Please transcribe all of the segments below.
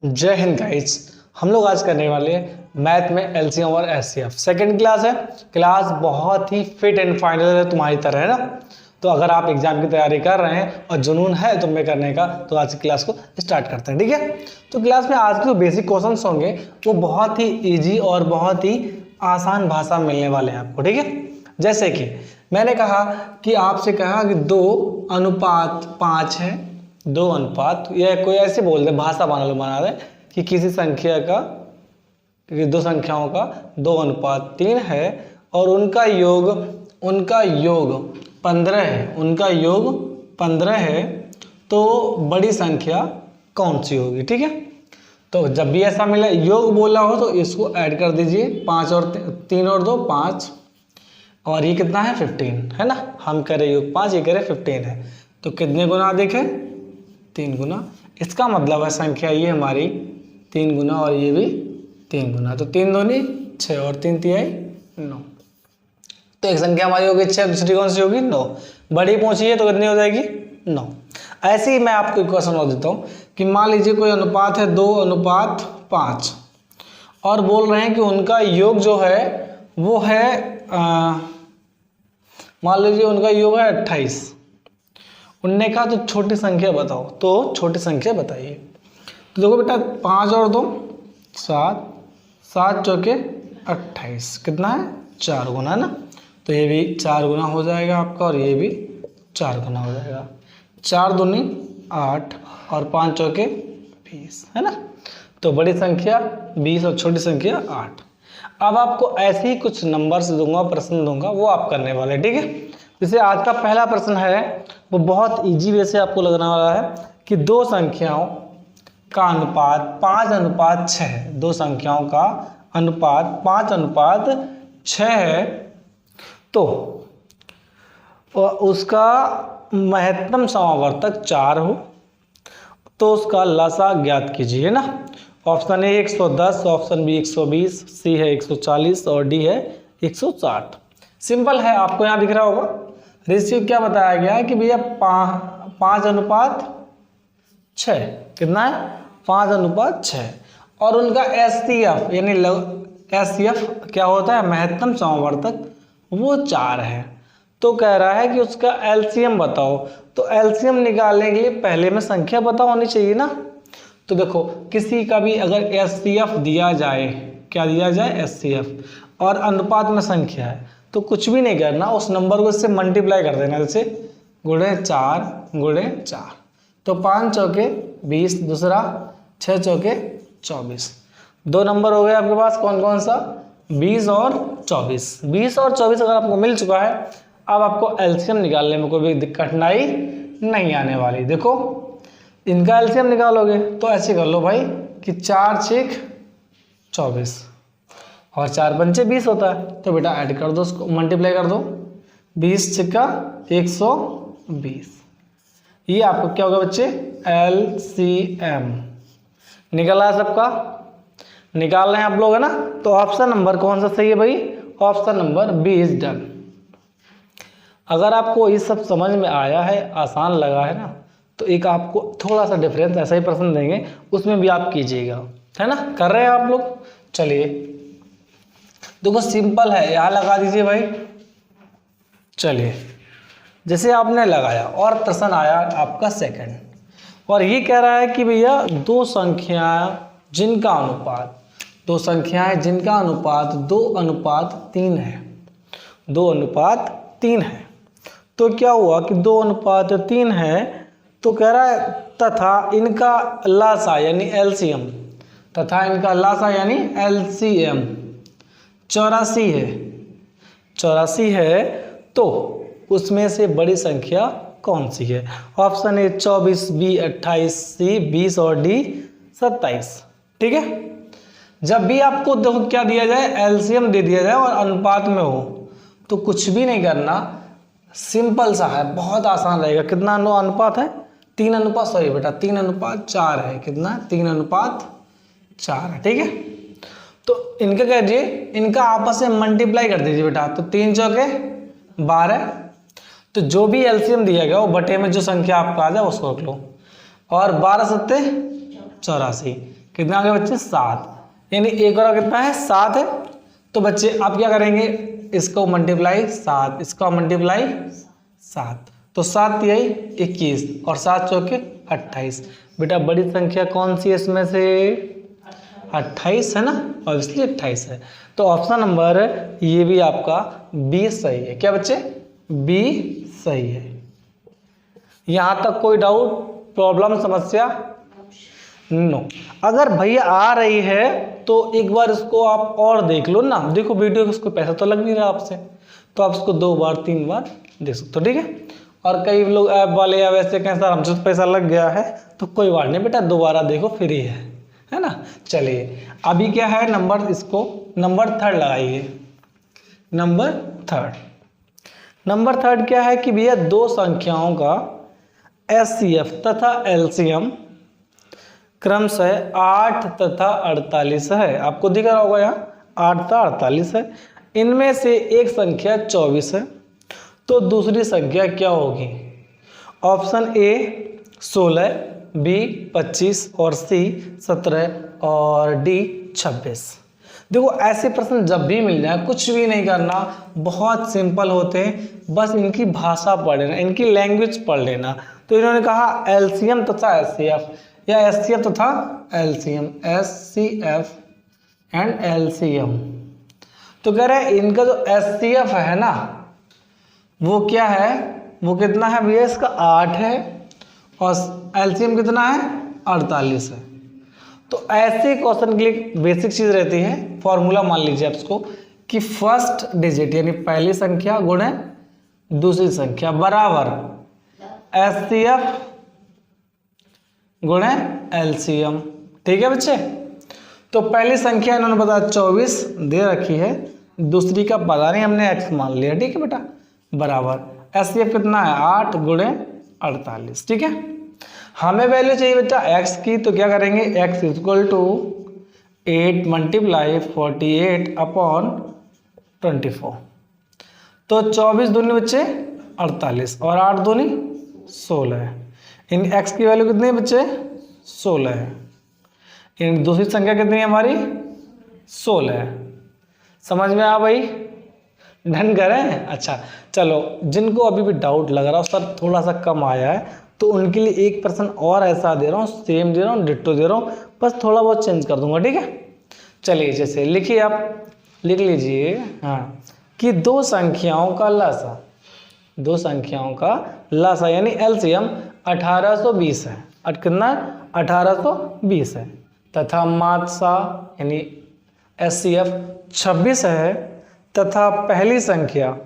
जय हिंद गाइस। हम लोग आज करने वाले हैं मैथ में एलसीएम और एचसीएफ। सेकंड क्लास है। क्लास बहुत ही फिट एंड फाइनल है तुम्हारी तरह, है ना। तो अगर आप एग्जाम की तैयारी कर रहे हैं और जुनून है तुम में करने का, तो आज की क्लास को स्टार्ट करते हैं, ठीक है। तो क्लास में आज के जो बेसिक क्वेश्चंस होंगे वो बहुत ही ईजी और बहुत ही आसान भाषा में मिलने वाले हैं आपको, ठीक है। जैसे कि मैंने कहा कि आपसे कहा कि 2:5 है, 2 अनुपात, या कोई ऐसे बोल दे, भाषा बना दे कि किसी संख्या का, दो संख्याओं का 2:3 है और उनका योग 15 है, उनका योग 15 है, तो बड़ी संख्या कौन सी होगी, ठीक है। तो जब भी ऐसा मिले योग बोला हो तो इसको ऐड कर दीजिए, 5 और 3 और 2 5, और ये कितना है 15, है ना। हम करें योग 5, ये करें 15 है, तो कितने गुना देखें 3 गुना। इसका मतलब है संख्या ये हमारी 3 गुना और ये भी 3 गुना, तो 3 दूनी 6 और 3 तिहाई 9। तो एक संख्या हमारी होगी 6, दूसरी कौन सी होगी 9। बड़ी पहुंची है तो कितनी हो जाएगी 9। ऐसे ही मैं आपको एक क्वेश्चन और देता हूँ कि मान लीजिए कोई अनुपात है 2:5 और बोल रहे हैं कि उनका योग जो है वो है मान लीजिए उनका योग है 28। उनने कहा तो छोटी संख्या बताओ, तो छोटी संख्या बताइए। तो देखो बेटा 5 और 2 7, 7 चौके 28, कितना है 4 गुना, है ना। तो ये भी 4 गुना हो जाएगा आपका और ये भी 4 गुना हो जाएगा। 4 दूनी 8 और 5 चौके 20, है ना। तो बड़ी संख्या 20 और छोटी संख्या 8। अब आपको ऐसे ही कुछ नंबर्स दूंगा, प्रश्न दूंगा, वो आप करने वाले, ठीक है। जैसे आज का पहला प्रश्न है वो बहुत इजी वे से आपको लगने वाला है कि दो संख्याओं का अनुपात 5:6 है। दो संख्याओं का अनुपात 5:6 है, तो उसका महत्तम समावर्तक 4 हो तो उसका लसा ज्ञात कीजिए, ना। ऑप्शन ए 110, ऑप्शन बी 120, सी है 140 और डी है 160। सिंपल है, आपको यहाँ दिख रहा होगा। रेशियो क्या बताया गया है कि भैया 5:6, कितना है 5:6, और उनका एचसीएफ यानी एचसीएफ क्या होता है, महत्तम समावर्तक, वो 4 है। तो कह रहा है कि उसका एलसीएम बताओ। तो एलसीएम निकालने के लिए पहले में संख्या पता होनी चाहिए ना। तो देखो किसी का भी अगर एचसीएफ दिया जाए, क्या दिया जाए एचसीएफ, और अनुपात में संख्या है, तो कुछ भी नहीं करना, उस नंबर को इससे मल्टीप्लाई कर देना, जैसे गुणे 4, तो 5 चौके 20, दूसरा 6 चौके 24। दो नंबर हो गए आपके पास, कौन कौन सा 20 और 24। 20 और 24 अगर आपको मिल चुका है, अब आपको एलसीएम निकालने में कोई भी कठिनाई नहीं आने वाली। देखो इनका एलसीएम निकालोगे तो ऐसे कर लो भाई कि 4×6 24 और 4×5 20 होता है, तो बेटा ऐड कर दो, उसको मल्टीप्लाई कर दो, 20×6 120। ये आपको क्या होगा बच्चे, एलसीएम निकला है सबका। निकाल रहे हैं आप लोग, है ना। तो ऑप्शन नंबर कौन सा सही है भाई, option number B is done. अगर आपको ये सब समझ में आया है, आसान लगा है ना, तो एक आपको थोड़ा सा डिफरेंस ऐसा ही प्रश्न देंगे, उसमें भी आप कीजिएगा, है ना। कर रहे हैं आप लोग। चलिए देखो सिंपल है, यहाँ लगा दीजिए भाई। चलिए जैसे आपने लगाया और प्रश्न आया आपका सेकंड, और ये कह रहा है कि भैया दो संख्याएं जिनका अनुपात 2:3 है, 2:3 है। तो क्या हुआ कि 2:3 है, तो कह रहा है तथा इनका लासा यानी एलसीएम, 84 है, तो उसमें से बड़ी संख्या कौन सी है। ऑप्शन ए 24, बी 28, सी 20 और डी 27, ठीक है। जब भी आपको देखो क्या दिया जाए, एलसीएम दे दिया जाए और अनुपात में हो, तो कुछ भी नहीं करना, सिंपल सा है, बहुत आसान रहेगा। कितना अनुपात है 3:4 है, कितना 3:4 है, ठीक है। तो इनका कह दीजिए, इनका आपस में मल्टीप्लाई कर दीजिए बेटा, तो 3 चौके 12, तो जो भी एलसीएम दिया गया वो बटे में जो संख्या आपका आ जाए उसको रख लो, और 12 सत्ते 84। कितना आ गया बच्चे 7, यानी एक और कितना है 7 है। तो बच्चे आप क्या करेंगे, इसको मल्टीप्लाई 7, इसका मल्टीप्लाई 7, तो 7 यही 21 और 7 चौके 28। बेटा बड़ी संख्या कौन सी है इसमें से, 28 है ना, और इसलिए 28 है। तो ऑप्शन नंबर ये भी आपका बी सही है। क्या बच्चे, बी सही है। यहां तक कोई डाउट, प्रॉब्लम, समस्या? नो। अगर भैया आ रही है तो एक बार इसको आप और देख लो ना, देखो वीडियो इसको पैसा तो लग नहीं रहा आपसे, तो आप इसको 2 बार 3 बार देख सकते हो, ठीक है। और कई लोग ऐप वाले या वैसे कहें सर हमसे तो पैसा लग गया है, तो कोई बात नहीं बेटा, दोबारा देखो, फ्री है ना। चलिए अभी क्या है नंबर, इसको नंबर 3 लगाइए। नंबर थर्ड क्या है कि भैया दो संख्याओं का एचसीएफ तथा एलसीएम क्रमशः 8 तथा 48 है। आपको दिख रहा होगा यहाँ 8 तथा 48 है। इनमें से एक संख्या 24 है, तो दूसरी संख्या क्या होगी? ऑप्शन ए 16, बी 25 और सी 17 और डी 26। देखो ऐसे प्रश्न जब भी मिल जाए कुछ भी नहीं करना, बहुत सिंपल होते हैं, बस इनकी भाषा पढ़ लेना, इनकी लैंग्वेज पढ़ लेना। तो इन्होंने कहा एलसीएम तथा एचसीएफ या एचसीएफ तथा एलसीएम, एचसीएफ एंड एलसीएम। तो कह रहे हैं इनका जो एचसीएफ है ना वो क्या है, वो कितना है भैया, इसका 8 है और एलसीएम कितना है 48 है। तो ऐसे क्वेश्चन के लिए बेसिक चीज रहती है, फॉर्मूला मान लीजिए आप इसको कि फर्स्ट डिजिट यानी पहली संख्या गुणे दूसरी संख्या बराबर एचसीएफ गुणे एलसीएम। ठीक है बच्चे, तो पहली संख्या इन्होंने बताया 24 दे रखी है, दूसरी का पता नहीं, हमने एक्स मान लिया। ठीक है बेटा, बराबर एचसीएफ कितना है 8 गुणे 48। ठीक है, हमें वैल्यू चाहिए बेटा x की, तो क्या करेंगे x equal to 8 multiply 48 upon 24। तो 24 दूनी बच्चे 48 और 8 दूनी 16 है। इन x की वैल्यू कितनी है बच्चे 16 है। इन दूसरी संख्या कितनी है हमारी 16 है। समझ में आ भाई, डन करें? अच्छा चलो, जिनको अभी भी डाउट लग रहा हो सर थोड़ा सा कम आया है, तो उनके लिए एक पर्सन और ऐसा दे रहा हूँ, सेम दे रहा हूँ, डिट्टो दे रहा हूँ, बस थोड़ा बहुत चेंज कर दूंगा। ठीक है, चलिए जैसे लिखिए, आप लिख लीजिए हाँ कि दो संख्याओं का लसा, दो संख्याओं का लसा यानी एलसीएम 1820 है। कितना 1820 है, तथा मात्सा यानी एचसीएफ 26 है, तथा पहली संख्या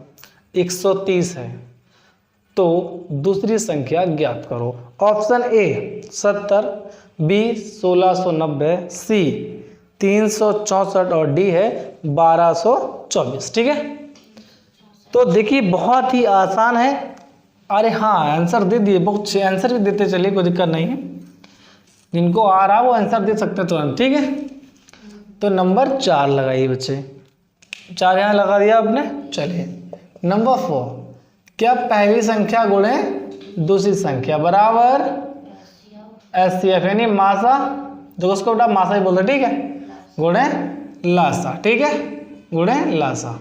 130 है। तो दूसरी संख्या ज्ञात करो। ऑप्शन ए 70, बी 1690, सी 364 और डी है 1224। ठीक है, तो देखिए बहुत ही आसान है। अरे हाँ आंसर दे दिए, बहुत अच्छे आंसर भी देते चलिए, कोई दिक्कत नहीं है, जिनको आ रहा वो आंसर दे सकते तुरंत। ठीक है, तो नंबर 4 लगाइए बच्चे, 4 यहाँ लगा दिया आपने। चलिए नंबर 4, क्या पहली संख्या गुणे दूसरी संख्या बराबर एचसीएफ यानी मासा, जो उसको बेटा मासा ही बोलते, ठीक है, गुणे लासा। ठीक है, गुणे लासा।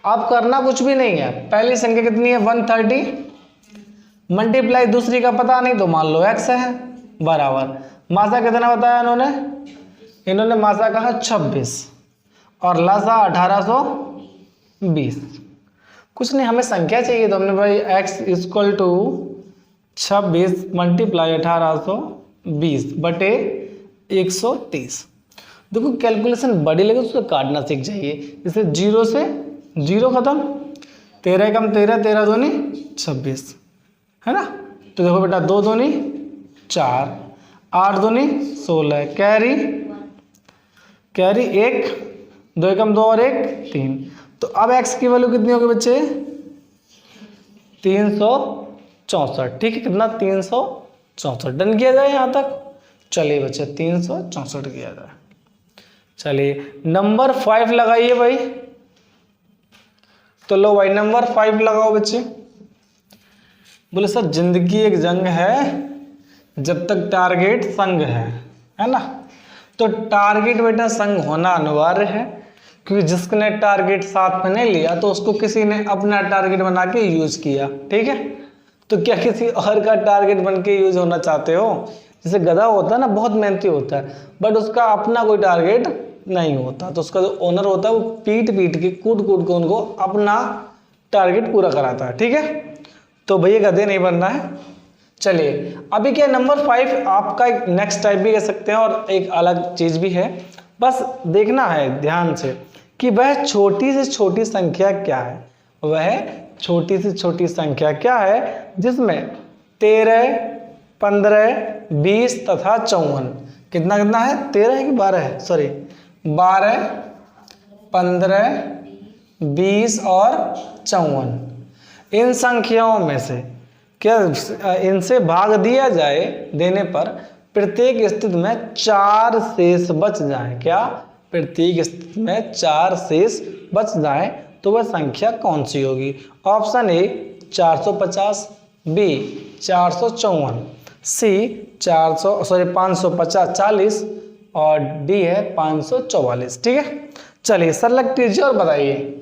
अब करना कुछ भी नहीं है, पहली संख्या कितनी है 130 मल्टीप्लाई दूसरी का पता नहीं तो मान लो x है, बराबर मासा कितना बताया इन्होंने मासा कहा 26 और लासा 1820। कुछ नहीं, हमें संख्या चाहिए, तो हमने भाई x इक्वल टू 26 मल्टीप्लाई 1820 बटे 130। देखो कैलकुलेशन बड़ी लगे तो उसको काटना सीख जाइए। जैसे 0 से 0 खत्म, 13 कम 13, 13 दूनी 26 है ना। तो देखो बेटा 2 दूनी 4, 8 दूनी 16, कैरी 1, 2 कम 2 और 1 3। तो अब x की वैल्यू कितनी होगी बच्चे 364। ठीक है, कितना 364। डन किया जाए यहाँ तक। चलिए बच्चे 364 किया जाए। चलिए नंबर 5 लगाइए भाई। तो लो भाई नंबर 5 लगाओ बच्चे। बोले सर जिंदगी एक जंग है जब तक टारगेट संग है ना। तो टारगेट बेटा संग होना अनिवार्य है, क्योंकि जिसने टारगेट साथ में नहीं लिया तो उसको किसी ने अपना टारगेट बना के यूज किया, ठीक है। तो क्या किसी और का टारगेट बन के यूज होना चाहते हो? जैसे गधा होता है ना, बहुत मेहनती होता है, बट उसका अपना कोई टारगेट नहीं होता, तो उसका जो ओनर होता है वो पीट के कूट के उनको अपना टारगेट पूरा कराता है, ठीक है। तो भैया गधे नहीं बनना है। चलिए अभी क्या नंबर 5 आपका एक नेक्स्ट टाइप भी कह सकते हैं और एक अलग चीज भी है, बस देखना है ध्यान से कि वह छोटी से छोटी संख्या क्या है। वह छोटी से छोटी संख्या क्या है जिसमें 13, 15, 20 तथा 54, कितना है 13 कि 12 है, सॉरी 12, 15, 20 और 54, इन संख्याओं में से क्या इनसे भाग दिया जाए देने पर प्रत्येक स्थिति में 4 शेष बच जाए। क्या प्रत्येक स्थिति में 4 शेष बच जाए तो वह संख्या कौन सी होगी? ऑप्शन ए 450, बी 454, सी 540 और डी है 544, ठीक है। चलिए सेलेक्ट कीजिए और बताइए।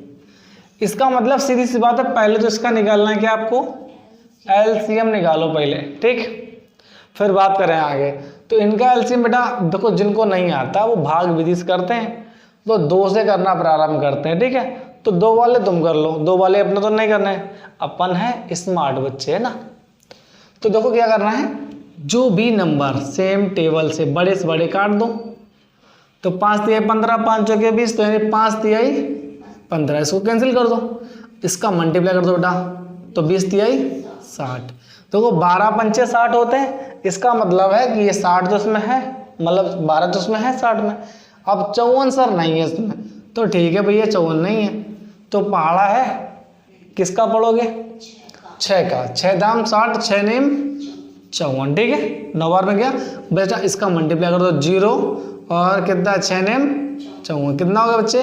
इसका मतलब सीधी सी बात है, पहले तो इसका निकालना है कि आपको एलसीएम निकालो पहले, ठीक, फिर बात करें आगे। तो इनका एलसीएम बेटा देखो, जिनको नहीं आता वो भाग विधि से करते हैं, तो 2 से करना प्रारंभ करते हैं, ठीक है। तो 2 वाले तुम कर लो, 2 वाले अपने तो नहीं करने, अपन है स्मार्ट बच्चे है ना। तो देखो क्या करना है, जो भी नंबर सेम टेबल से बड़े काट दो। तो 5 तिहाई 15, 5 चौके 20, तो यानी 5 तिहाई 15, इसको कैंसिल कर दो, इसका मल्टीप्लाई कर दो बेटा, तो 20 तिहाई 60। तो 12 पंचे 60 होते हैं, इसका मतलब है कि ये 60 तो इसमें है, मतलब 12 तो इसमें है 60 में। अब 54 सर नहीं है इसमें, तो ठीक है भैया 54 नहीं है, तो पहाड़ा है किसका पढ़ोगे? 6 का। 6 दाम 60, 6 नेम 54, ठीक है। 9 बार में गया बेटा, इसका मल्टीप्लाई कर दो 0 और कितना 6 नेम 54, कितना हो गया बच्चे?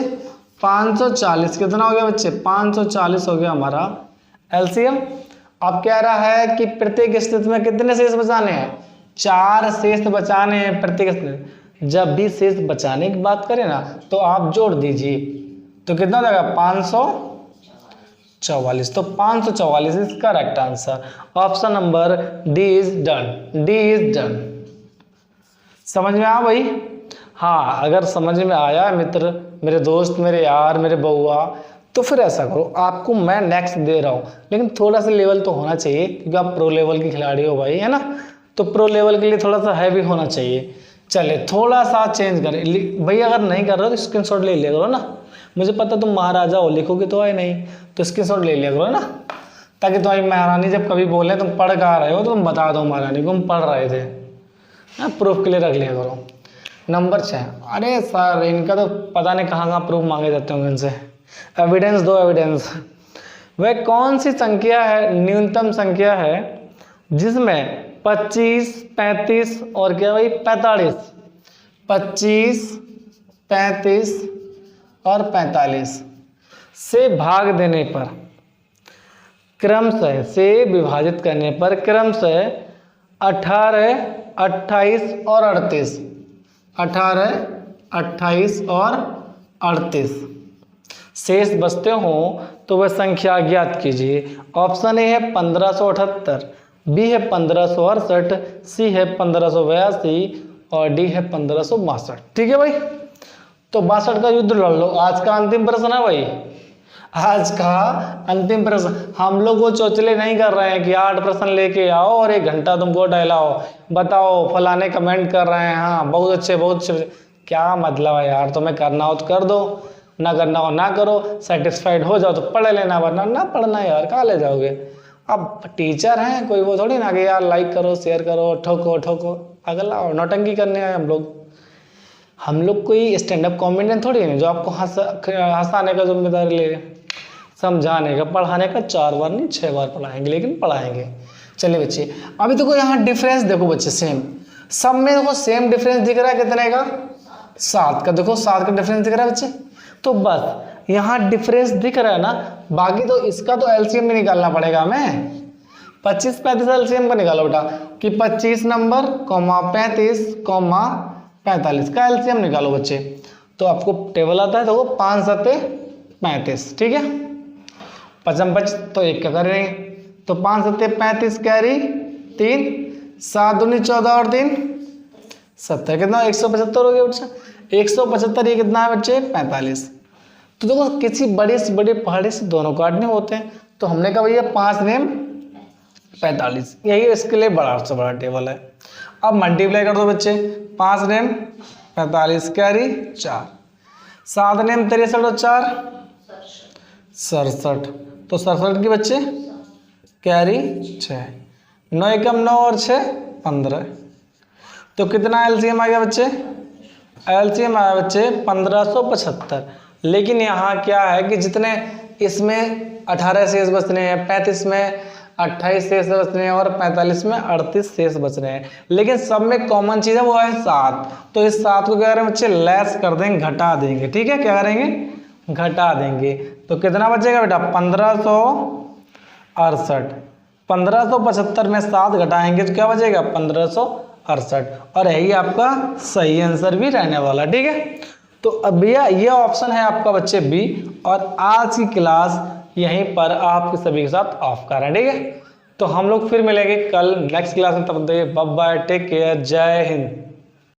540। कितना हो गया बच्चे? 540 हो गया हमारा एलसीएम। अब कह रहा है कि प्रत्येक स्थिति में कितने शेष बचाने हैं? 4 शेष बचाने हैं प्रत्येक स्थिति। जब भी शेष बचाने की बात करें ना तो आप जोड़ दीजिए, तो कितना हो जाएगा? 544। तो 544 is correct answer. Option number D is done, D is done. समझ में आ भाई? हाँ, अगर समझ में आया मित्र, मेरे दोस्त, मेरे यार, मेरे बउआ, तो फिर ऐसा करो, आपको मैं नेक्स्ट दे रहा हूँ, लेकिन थोड़ा सा लेवल तो होना चाहिए, क्योंकि आप प्रो लेवल के खिलाड़ी हो भाई, है ना। तो प्रो लेवल के लिए थोड़ा सा हैवी होना चाहिए। चले थोड़ा सा चेंज करें भैया, अगर नहीं कर रहे हो तो स्क्रीनशॉट ले लिया करो ना, मुझे पता तुम महाराजा हो, लिखोगे तो है नहीं, तो स्क्रीनशॉट ले लिया करो ना, ताकि तुम्हारी महारानी जब कभी बोले तुम पढ़ कहाँ रहे हो तो तुम बता दो महारानी को हम पढ़ रहे थे, प्रूफ के लिए रख लिया करो। नंबर 6, अरे सर इनका तो पता नहीं कहाँ प्रूफ मांगे जाते होंगे इनसे, एविडेंस दो एविडेंस। वह कौन सी संख्या है, न्यूनतम संख्या है जिसमें 25, 35 और क्या भाई 45, 25, 35 और 45 से भाग देने पर क्रमशः से विभाजित करने पर क्रमशः 18, 28 और 38, 18, 28 और 38 शेष बचते हो तो वह संख्या ज्ञात कीजिए। ऑप्शन ए है 1578, बी है 1568, सी है 1582 और डी है 1562। ठीक है भाई, तो 62 का युद्ध लड़ लो। आज का अंतिम प्रश्न है भाई, आज का अंतिम प्रश्न। हम लोग वो चौचले नहीं कर रहे हैं कि 8 प्रश्न लेके आओ और 1 घंटा तुमको टहलाओ, बताओ फलाने कमेंट कर रहे हैं, हाँ बहुत अच्छे बहुत अच्छे। क्या मतलब है यार, तुम्हें करना हो तो कर दो, ना करना हो ना करो, सेटिस्फाइड हो जाओ तो पढ़ लेना, वरना ना पढ़ना यार, कहाँ ले जाओगे। अब टीचर हैं कोई, वो थोड़ी ना कि यार लाइक करो शेयर करो ठोको ठोको, अगला और नौटंकी करने आए हम लोग कोई स्टैंड अप कॉमेडियन थोड़ी है जो आपको हंसाने का जिम्मेदारी ले, समझाने का, पढ़ाने का 4 बार नहीं 6 बार पढ़ाएंगे, लेकिन पढ़ाएंगे। चलिए बच्चे, अभी देखो यहाँ डिफरेंस देखो बच्चे, सेम सब में देखो सेम डिफरेंस दिख रहा है, कितने का 7 का, देखो 7 का डिफरेंस दिख रहा है बच्चे। तो बस यहाँ डिफरेंस दिख रहा है ना, बाकी तो इसका तो एलसीएम में निकालना पड़ेगा हमें। 25 35 एलसीएम का निकालो बेटा कि 25 नंबर कॉमा 35 कॉमा 45 का एलसीएम निकालो बच्चे। तो आपको टेबल आता है, देखो 5 सत्ते 35, ठीक है। 55 25 तो 1 का करेंगे, तो 5 सत्ते 35 कैरी 3, 7 दूनी 14 और 3 70, कितना 175 हो गया बच्चा। 175 ये कितना है बच्चे 45। तो देखो किसी बड़े से बड़े पहाड़ी से दोनों काटने होते हैं, तो हमने कहा भैया 5 नेम 45, यही इसके लिए बड़ा से बड़ा टेबल है। अब मल्टीप्लाई कर दो बच्चे, 5 नेम 45 कैरी 4, 7 नेम 63 और 4 67, तो 67 की बच्चे कैरी 6, 9 एकम 9 और 6 15, तो कितना एलसीएम आ गया बच्चे, एलसीएम आया बच्चे 1575। लेकिन यहाँ क्या है कि जितने इसमें 18 शेष बच रहे हैं, 35 में 28 शेष बच रहे हैं और 45 में 38 शेष बच रहे हैं, लेकिन सब में कॉमन चीज़ है वो है 7। तो इस 7 को क्या करें बच्चे लेस कर देंगे, घटा देंगे, ठीक है। क्या करेंगे, घटा देंगे। तो कितना बचेगा बेटा 1568। 1575 में 7 घटाएंगे तो क्या बचेगा 1568, और यही आपका सही आंसर भी रहने वाला, ठीक है। तो अब भैया ये ऑप्शन है आपका बच्चे बी, और आज की क्लास यहीं पर आपके सभी के साथ ऑफ कर रहे हैं, ठीक है। तो हम लोग फिर मिलेंगे कल नेक्स्ट क्लास में, तब तक बाय बाय, टेक केयर, जय हिंद।